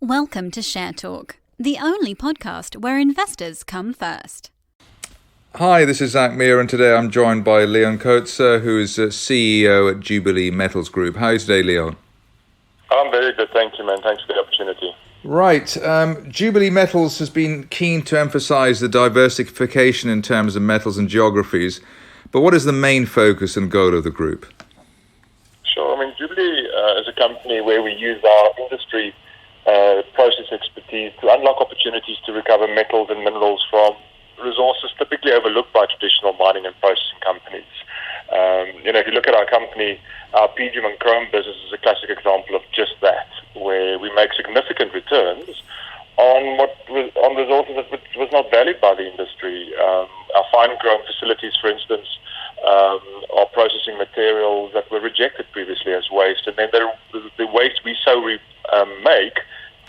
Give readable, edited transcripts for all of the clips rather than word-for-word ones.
Welcome to Share Talk, the only podcast where investors come first. Hi, this is Zak Mir, and today I'm joined by Leon Coetzer, who is CEO at Jubilee Metals Group. How are you today, Leon? I'm very good, thank you, man. Thanks for the opportunity. Right. Jubilee Metals has been keen to emphasise the diversification in terms of metals and geographies, but what is the main focus and goal of the group? Sure. I mean, Jubilee is a company where we use our industry process expertise to unlock opportunities to recover metals and minerals from resources typically overlooked by traditional mining and processing companies. If you look at our company, our PGM and chrome business is a classic example of just that, where we make significant returns on resources that was not valued by the industry. Our fine chrome facilities, for instance, are processing materials that were rejected previously as waste, and then the waste we make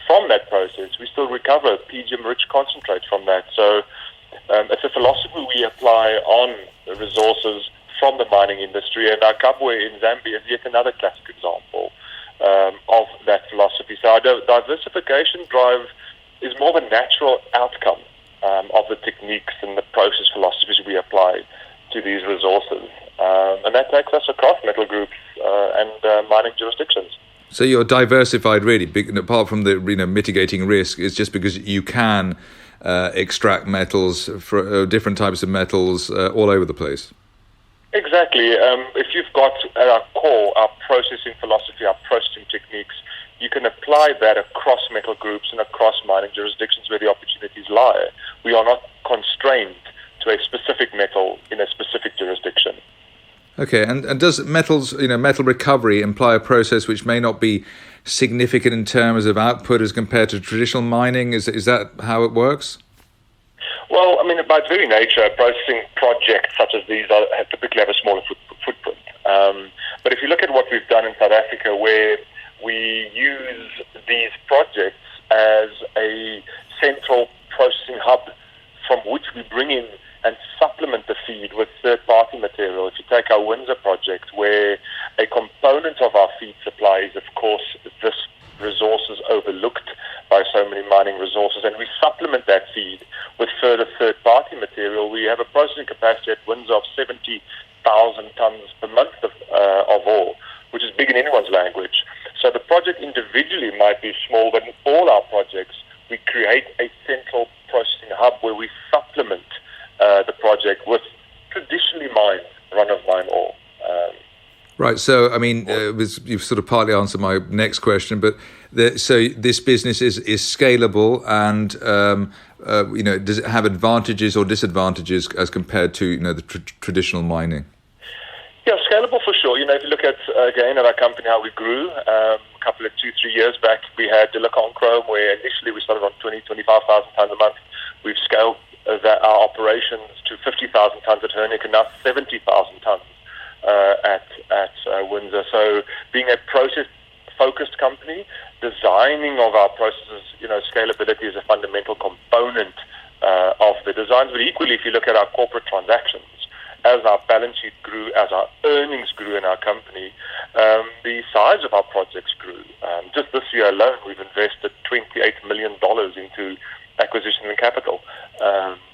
from that process, we still recover PGM-rich concentrate from that. So it's a philosophy we apply on the resources from the mining industry, and our Kabwe in Zambia is yet another classic example of that philosophy. So our diversification drive is more of a natural outcome of the techniques and the process philosophies we apply to these resources. And that takes us across metal groups and mining jurisdictions. So you're diversified, really, apart from the mitigating risk. It's just because you can extract metals, different types of metals, all over the place. Exactly. If you've got at our core our processing philosophy, our processing techniques, you can apply that across metal groups and across mining jurisdictions where the opportunities lie. We are not constrained to a specific metal in a specific jurisdiction. Okay, and does metal recovery imply a process which may not be significant in terms of output as compared to traditional mining? Is that how it works? Well, I mean, by its very nature, processing projects such as these typically have a smaller footprint. But if you look at what we've done in South Africa, where we use these projects as a central processing hub from which we bring in and supplement the feed with third-party material. If you take our Windsor project, where a component of our feed supply is, of course, this resource is overlooked by so many mining resources, and we supplement that feed with further third-party material, we have a processing capacity at Windsor of 70,000 tonnes per month of ore, which is big in anyone's language. So the project individually might be small, but in all our projects, we create a central processing hub where we supplement the project with traditionally mined run-of-mine ore. Right. So, I mean, you've sort of partly answered my next question, but so this business is scalable, and does it have advantages or disadvantages as compared to the traditional mining? Yeah, scalable for sure. If you look at again at our company, how we grew a couple of 2-3 years back, we had Silicon Chrome, where initially we started on 20,000-25,000 tonnes a month. We've scaled our operations to 50,000 tonnes at Hernick, and now 70,000 tonnes at Windsor. So being a process-focused company, designing of our processes, scalability is a fundamental component of the designs. But equally, if you look at our corporate transactions, as our balance sheet grew, as our earnings grew in our company, the size of our projects grew. Just this year alone, we've invested $28 million into acquisition and capital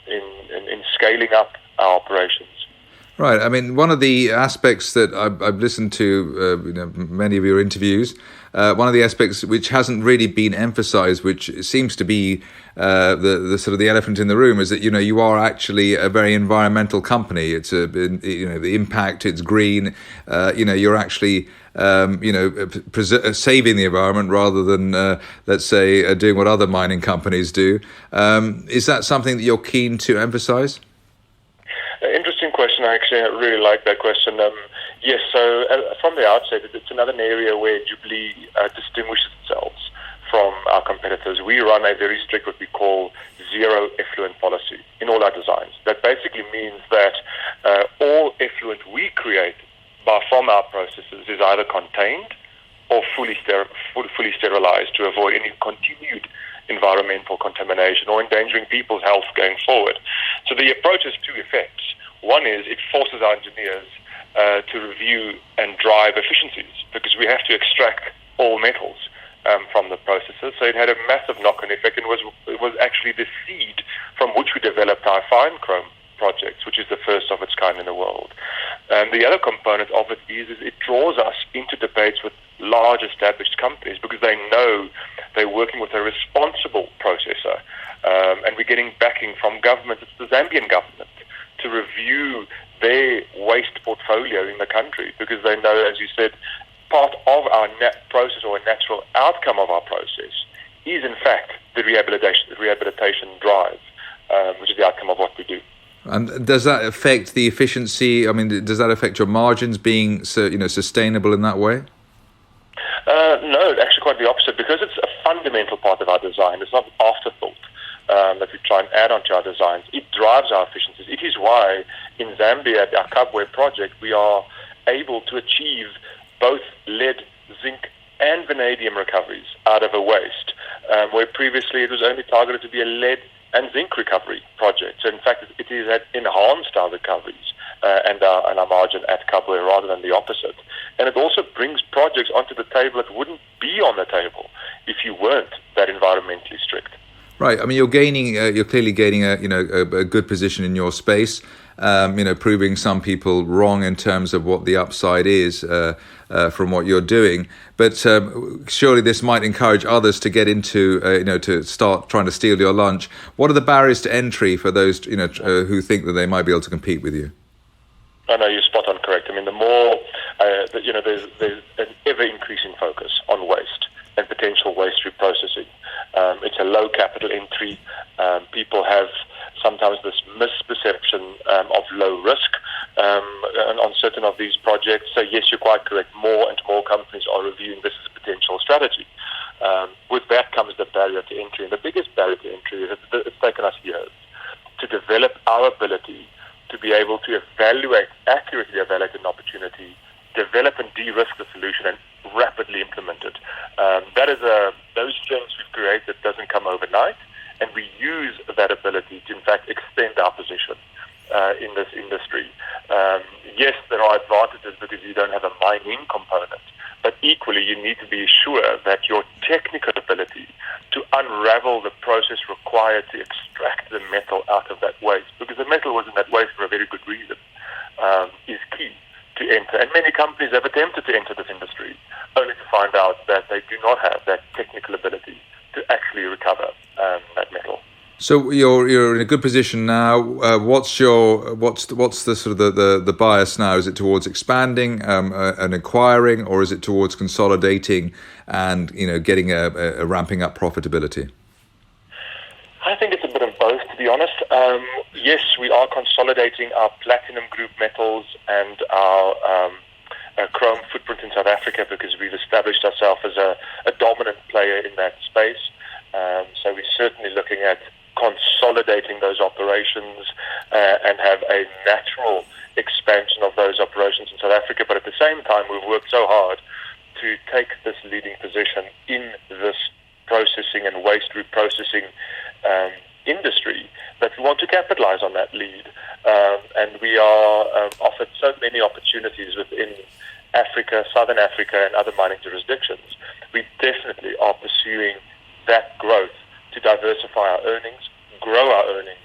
in scaling up our operations. Right. I mean, one of the aspects that I've listened to, many of your interviews, one of the aspects which hasn't really been emphasized, which seems to be the sort of the elephant in the room, is that you are actually a very environmental company. It's the impact. It's green. You're actually saving the environment rather than let's say doing what other mining companies do. Is that something that you're keen to emphasize? Interesting question. I really like that question. Yes, so from the outset, it's another area where Jubilee distinguishes itself from our competitors. We run a very strict, what we call zero effluent policy in all our designs. That basically means that all effluent we create from our processes is either contained or fully sterilized to avoid any continued environmental contamination or endangering people's health going forward. So the approach has two effects. One is it forces our engineers to review and drive efficiencies, because we have to extract all metals from the processes. So it had a massive knock-on effect, and it was actually the seed from which we developed our fine chrome projects, which is the first of its kind in the world. And the other component of it is it draws us into debates with large established companies because they know they're working with a responsible processor, and we're getting backing from government. It's the Zambian government to review their waste portfolio in the country because they know, as you said, part of our process or a natural outcome of our process is, in fact, the rehabilitation drive, which is the outcome of what we do. And does that affect the efficiency? I mean, does that affect your margins being sustainable in that way? No, actually quite the opposite, because it's a fundamental part of our design. It's not an afterthought that we try and add onto our designs. It drives our efficiencies. It is why in Zambia, at our Kabwe project, we are able to achieve both lead, zinc, and vanadium recoveries out of a waste, where previously it was only targeted to be a lead and zinc recovery project. So in fact, it has enhanced our recoveries and our margin at Kabwe rather than the opposite. And it also brings projects onto the table that wouldn't be on the table if you weren't that environmentally strict. Right. I mean, you're clearly gaining a good position in your space. Proving some people wrong in terms of what the upside is from what you're doing. But surely this might encourage others to get into, to start trying to steal your lunch. What are the barriers to entry for those, who think that they might be able to compete with you? I know you're spot on correct. I mean, the more, there's an ever-increasing focus on waste and potential waste reprocessing. It's a low capital entry. People have sometimes this misperception of low risk on certain of these projects. So yes, you're quite correct. More and more companies are reviewing this as a potential strategy. With that comes the barrier to entry. And the biggest barrier to entry is that it's taken us years to develop our ability to be able to accurately evaluate an opportunity, develop and de-risk the solution, and rapidly implement it. Those strengths we've created doesn't come overnight, and we use that ability to, in fact, extend our position in this industry. Yes, there are advantages because you don't have a mining component, but equally you need to be sure that your technical ability to unravel the process required to extract the metal out of that waste, because the metal was in that waste for a very good reason, is key to enter. And many companies have attempted to enter this industry only to find out that they do not have that technical ability to actually recover that metal. So you're in a good position now. What's the sort of the bias now? Is it towards expanding and acquiring, or is it towards consolidating and getting a ramping up profitability? I think it's a bit of both, to be honest. Yes, we are consolidating our platinum group metals and our chrome footprint in South Africa because we've established ourselves as a dominant player in that space. So we're certainly looking at consolidating those operations and have a natural expansion of those operations in South Africa. But at the same time, we've worked so hard to take this leading position in this processing and waste reprocessing industry that we want to capitalize on that lead. And we are offered so many opportunities within Africa, Southern Africa, and other mining jurisdictions. We definitely are pursuing that growth to diversify our earnings, grow our earnings,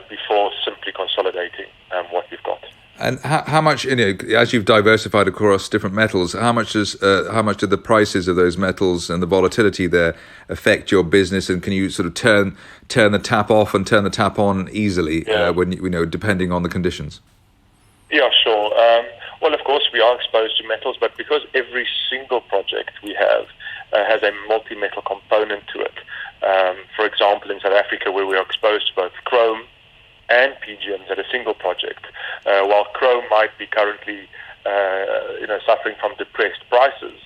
before simply consolidating what we've got. And how much, as you've diversified across different metals, how much do the prices of those metals and the volatility there affect your business? And can you sort of turn the tap off and turn the tap on easily when depending on the conditions? Yeah, sure. Well, of course, we are exposed to metals, but because every single project we have has a multi-metal component to it. For example, in South Africa, where we are exposed to both chrome and PGMs at a single project, while chrome might be currently suffering from depressed prices,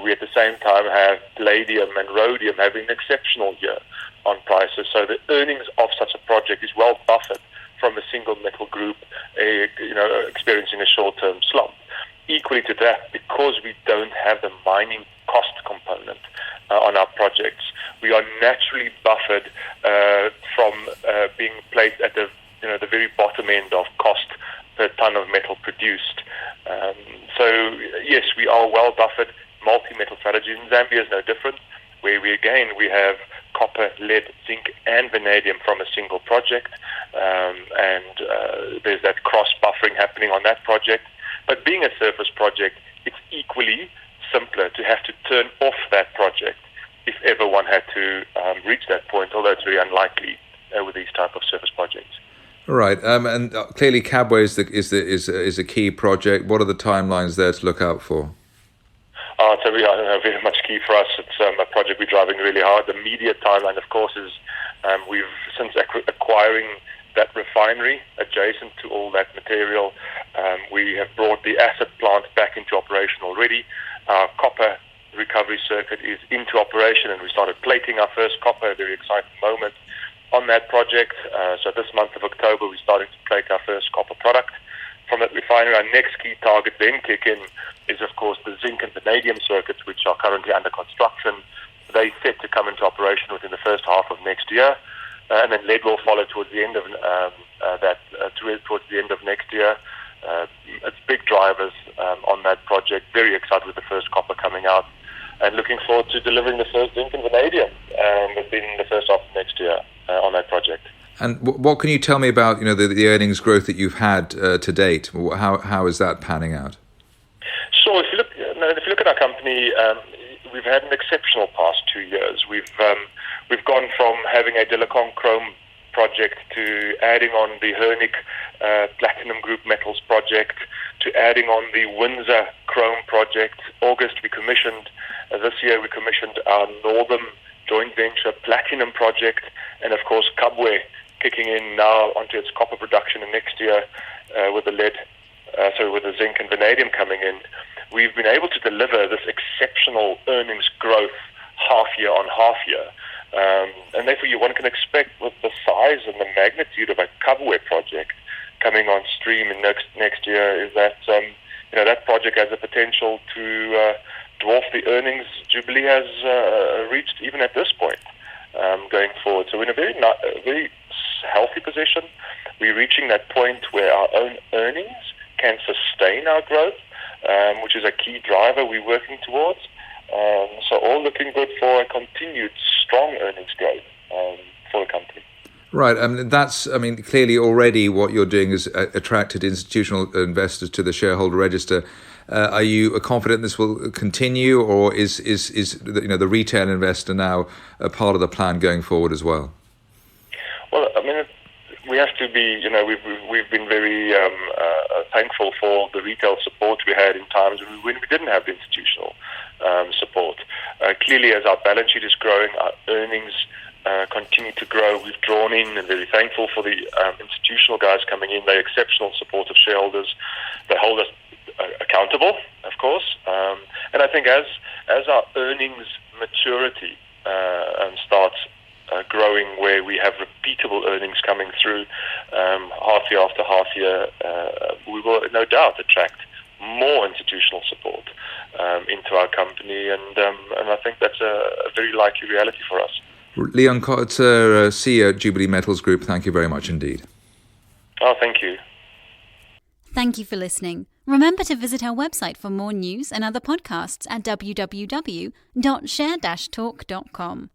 we at the same time have palladium and rhodium having an exceptional year on prices. So the earnings of such a project is well buffered from a single metal group experiencing a short-term slump. Equally to that, because we don't have the mining cost component on our projects, we are naturally buffered from being placed at the very bottom end of cost per ton of metal produced. So yes, we are well buffered. multi-metal strategy. In Zambia is no different, where we have copper, lead, zinc, and vanadium from a single project, and there's that cross-buffering happening on that project. But being a surface project, it's equally simpler to have to turn off that project if ever one had to reach that point, although it's very unlikely with these type of surface projects. Right, and clearly Kabwe is a key project. What are the timelines there to look out for? It's very much key for us. It's a project we're driving really hard. The immediate timeline, of course, is we've since acquiring that refinery adjacent to all that material. We have brought the acid plant back into operation already. Our copper recovery circuit is into operation, and we started plating our first copper, a very exciting moment on that project. So this month of October, we're starting to plate our first copper product from that refinery. Our next key target then kick in is, of course, the zinc and vanadium circuits, which are currently under construction. They set to come into operation within the first half of next year, and then lead will follow towards the end of towards the end of next year. It's big drivers on that project. Very excited with the first copper coming out, and looking forward to delivering the first zinc and vanadium within the first half of next year on that project. And what can you tell me about the earnings growth that you've had to date? How is that panning out? Sure. If you look at our company, we've had an exceptional past 2 years. We've gone from having a Dillicon Chrome project to adding on the Hernick Platinum Group Metals project to adding on the Windsor Chrome project. This year we commissioned our Northern joint venture Platinum project, and of course Kabwe kicking in now onto its copper production, and next year with the zinc and vanadium coming in. We've been able to deliver this exceptional earnings growth half year on half year. And therefore one can expect, with the size and the magnitude of a Kabwe project coming on stream in next year, is that that project has the potential to dwarf the earnings Jubilee has reached even at this point going forward. So we're in a very healthy position. We're reaching that point where our own earnings can sustain our growth, which is a key driver we're working towards. So all looking good for a continued strong earnings growth for the company. Right. Clearly already what you're doing has attracted institutional investors to the shareholder register. Are you confident this will continue, or is the retail investor now a part of the plan going forward as well? Well, we have to be. We've been very thankful for the retail support we had in times when we didn't have the institutional support. Clearly, as our balance sheet is growing, our earnings continue to grow. We've drawn in, and very thankful for the institutional guys coming in. They're exceptional support of shareholders. They hold us accountable, of course. And I think as our earnings maturity starts growing, where we have repeatable earnings coming through half year after half year, we will no doubt attract more institutional support into our company, and I think that's a very likely reality for us. Leon Coetzer, CEO at Jubilee Metals Group, thank you very much indeed. Oh, thank you. Thank you for listening. Remember to visit our website for more news and other podcasts at www.share-talk.com.